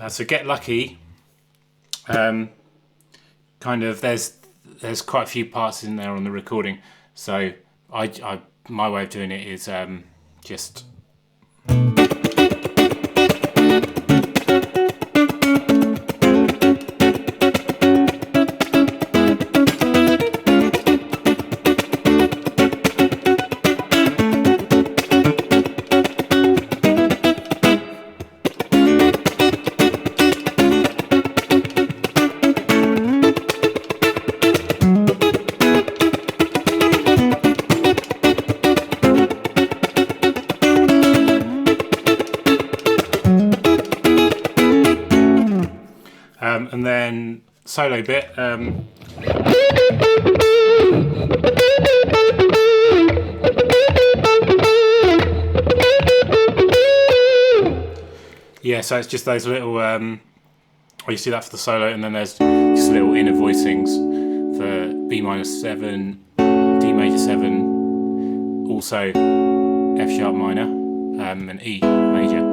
So Get Lucky, kind of there's quite a few parts in there on the recording. So I my way of doing it is just. And then solo bit. Yeah, so it's just those little. You see that for the solo, and then there's just little inner voicings for B-7, D major 7, also F sharp minor, and E major.